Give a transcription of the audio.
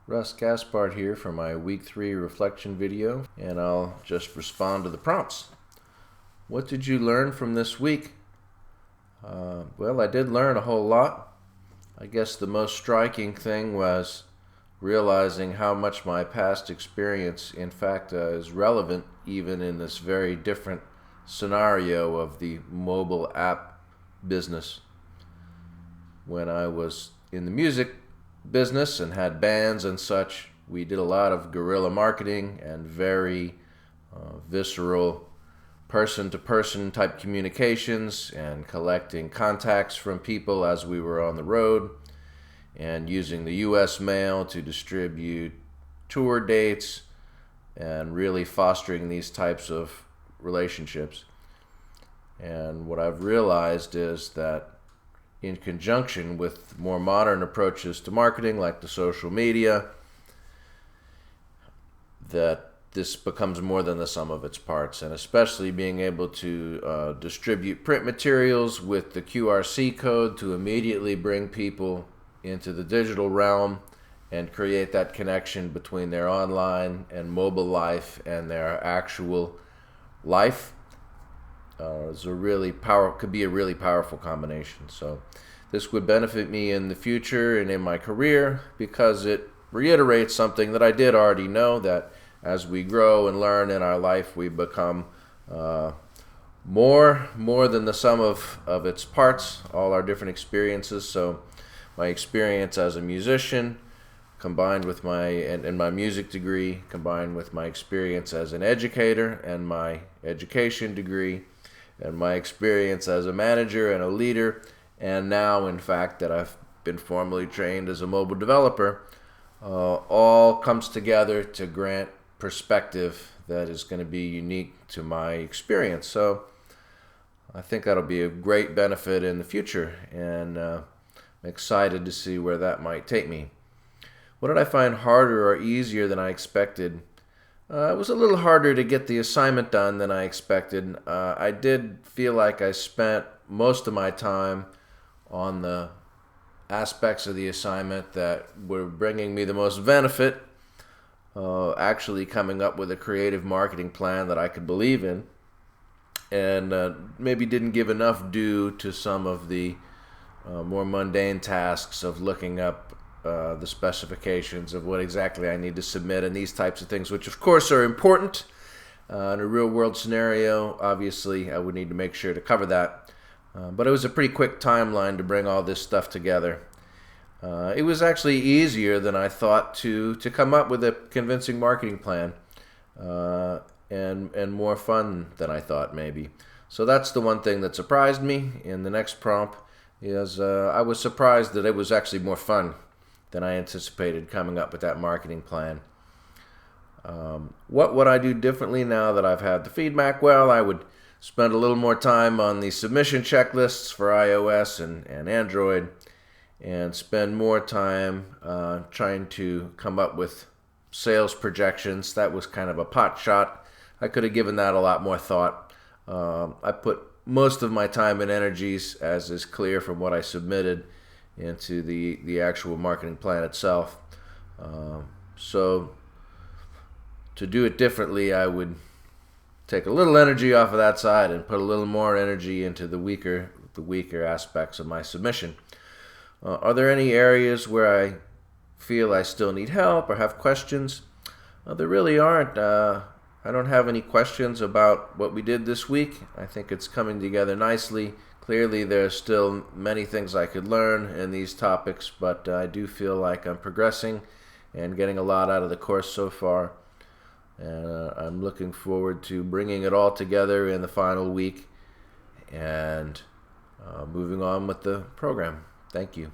Russ Gaspard here for my week 3 reflection video, and I'll just respond to the prompts. What did you learn from this week? Well, I did learn a whole lot. I guess the most striking thing was realizing how much my past experience, in fact, is relevant even in this very different scenario of the mobile app business. When I was in the music business and had bands and such, we did a lot of guerrilla marketing and very visceral person-to-person type communications and collecting contacts from people as we were on the road and using the US mail to distribute tour dates and really fostering these types of relationships. And what I've realized is that in conjunction with more modern approaches to marketing like the social media, that this becomes more than the sum of its parts, and especially being able to distribute print materials with the QRC code to immediately bring people into the digital realm and create that connection between their online and mobile life and their actual life could be a really powerful combination. So this would benefit me in the future and in my career because it reiterates something that I did already know, that as we grow and learn in our life, we become more than the sum of its parts, all our different experiences. So my experience as a musician combined with my music degree, combined with my experience as an educator and my education degree, and my experience as a manager and a leader, and now, in fact, that I've been formally trained as a mobile developer, all comes together to grant perspective that is going to be unique to my experience. So I think that'll be a great benefit in the future, and I'm excited to see where that might take me. What did I find harder or easier than I expected? It was a little harder to get the assignment done than I expected. I did feel like I spent most of my time on the aspects of the assignment that were bringing me the most benefit, actually coming up with a creative marketing plan that I could believe in, and maybe didn't give enough due to some of the more mundane tasks of looking up the specifications of what exactly I need to submit and these types of things, which of course are important. In a real world scenario, obviously I would need to make sure to cover that. But it was a pretty quick timeline to bring all this stuff together. It was actually easier than I thought to come up with a convincing marketing plan, and more fun than I thought maybe. So that's the one thing that surprised me in the next prompt, is I was surprised that it was actually more fun than I anticipated coming up with that marketing plan. What would I do differently now that I've had the feedback? Well, I would spend a little more time on the submission checklists for iOS and Android, and spend more time trying to come up with sales projections. That was kind of a pot shot. I could have given that a lot more thought. I put most of my time and energies, as is clear from what I submitted, into the actual marketing plan itself. So to do it differently, I would take a little energy off of that side and put a little more energy into the weaker aspects of my submission. Are there any areas where I feel I still need help or have questions? There really aren't. I don't have any questions about what we did this week. I think it's coming together nicely. Clearly, there's still many things I could learn in these topics, but I do feel like I'm progressing and getting a lot out of the course so far. And I'm looking forward to bringing it all together in the final week and moving on with the program. Thank you.